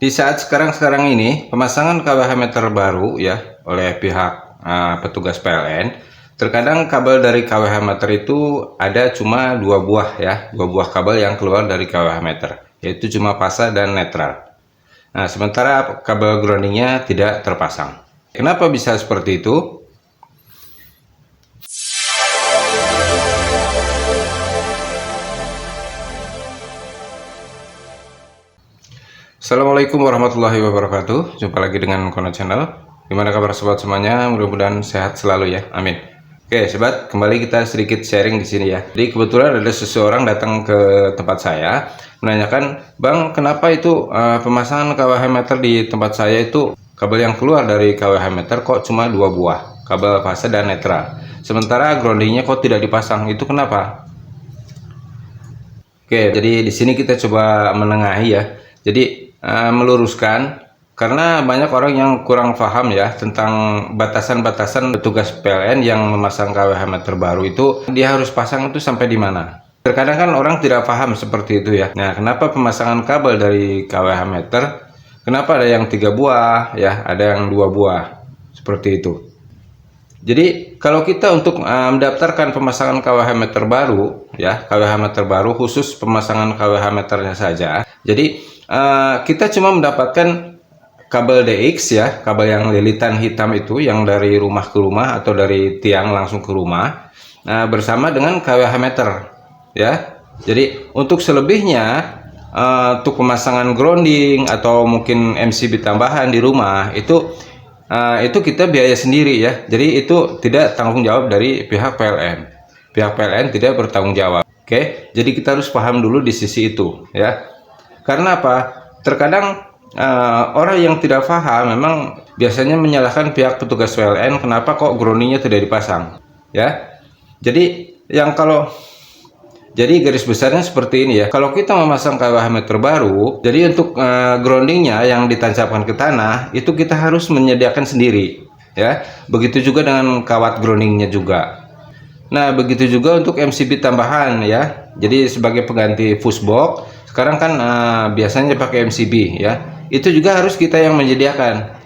Di saat sekarang ini pemasangan KWH meter baru ya oleh pihak petugas PLN, terkadang kabel dari KWH meter itu ada cuma dua buah ya, dua buah kabel yang keluar dari KWH meter, yaitu cuma fasa dan netral. Nah, sementara kabel groundingnya tidak terpasang. Kenapa bisa seperti itu? Assalamualaikum warahmatullahi wabarakatuh. Jumpa lagi dengan Kono Channel. Gimana kabar sobat semuanya? Mudah-mudahan sehat selalu ya. Amin. Oke, sobat, kembali kita sedikit sharing di sini ya. Jadi kebetulan ada seseorang datang ke tempat saya menanyakan, "Bang, kenapa itu pemasangan KWH meter di tempat saya itu kabel yang keluar dari KWH meter kok cuma dua buah, kabel fase dan netral. Sementara groundingnya kok tidak dipasang. Itu kenapa?" Oke, jadi di sini kita coba menengahi ya. Jadi meluruskan, karena banyak orang yang kurang paham ya tentang batasan-batasan petugas PLN yang memasang KWH meter baru itu dia harus pasang itu sampai di mana. Terkadang kan orang tidak paham seperti itu ya. Nah, kenapa pemasangan kabel dari KWH meter, kenapa ada yang 3 buah ya, ada yang 2 buah seperti itu. Jadi kalau kita untuk mendaftarkan pemasangan KWH meter baru ya, KWH meter baru khusus pemasangan KWH meternya saja. Jadi kita cuma mendapatkan kabel DX ya, kabel yang lilitan hitam itu yang dari rumah ke rumah atau dari tiang langsung ke rumah, bersama dengan KWH meter ya. Jadi untuk selebihnya untuk pemasangan grounding atau mungkin MCB tambahan di rumah itu kita biaya sendiri ya. Jadi itu tidak tanggung jawab dari pihak PLN. Pihak PLN tidak bertanggung jawab. Oke, jadi kita harus paham dulu di sisi itu ya. Karena apa? Terkadang orang yang tidak paham memang biasanya menyalahkan pihak petugas PLN kenapa kok groundingnya tidak dipasang ya. Jadi garis besarnya seperti ini ya. Kalau kita memasang KWH meter baru, jadi untuk groundingnya yang ditancapkan ke tanah itu kita harus menyediakan sendiri ya. Begitu juga dengan kawat groundingnya juga. Nah, begitu juga untuk MCB tambahan ya. Jadi sebagai pengganti fusebox sekarang kan biasanya pakai MCB ya. Itu juga harus kita yang menyediakan.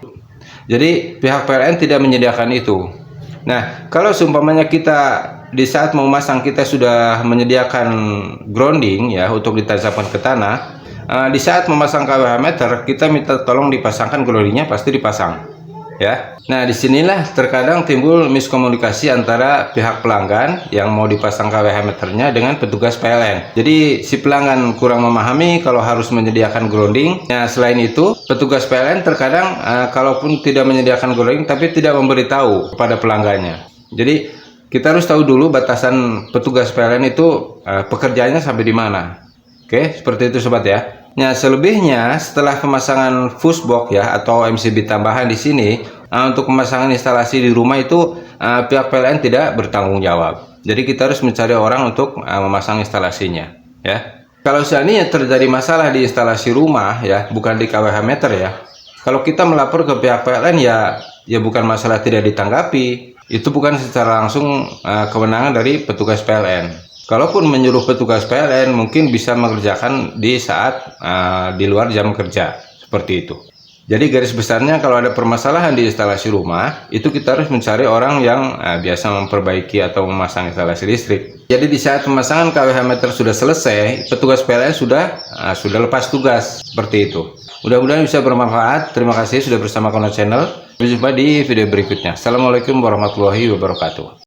Jadi pihak PLN tidak menyediakan itu. Nah, kalau seumpamanya kita di saat memasang kita sudah menyediakan grounding ya untuk ditancapkan ke tanah, di saat memasang KWH meter kita minta tolong dipasangkan groundingnya, pasti dipasang ya. Nah, disinilah terkadang timbul miskomunikasi antara pihak pelanggan yang mau dipasang KWH meternya dengan petugas PLN. Jadi si pelanggan kurang memahami kalau harus menyediakan grounding. Nah, selain itu petugas PLN terkadang kalaupun tidak menyediakan grounding tapi tidak memberitahu kepada pelanggannya. Jadi kita harus tahu dulu batasan petugas PLN itu pekerjaannya sampai di mana. Oke, seperti itu sobat ya. Nah, selebihnya setelah pemasangan fusebox ya atau MCB tambahan di sini, untuk pemasangan instalasi di rumah itu pihak PLN tidak bertanggung jawab. Jadi kita harus mencari orang untuk memasang instalasinya ya. Kalau seandainya terjadi masalah di instalasi rumah ya, bukan di KWH meter ya. Kalau kita melapor ke pihak PLN ya bukan masalah tidak ditanggapi. Itu bukan secara langsung kewenangan dari petugas PLN. Kalaupun menyuruh petugas PLN mungkin bisa mengerjakan di saat di luar jam kerja, seperti itu. Jadi garis besarnya kalau ada permasalahan di instalasi rumah, itu kita harus mencari orang yang biasa memperbaiki atau memasang instalasi listrik. Jadi di saat pemasangan KWH meter sudah selesai, petugas PLN sudah lepas tugas, seperti itu. Mudah-mudahan bisa bermanfaat. Terima kasih sudah bersama Kono Channel. Sampai jumpa di video berikutnya. Assalamualaikum warahmatullahi wabarakatuh.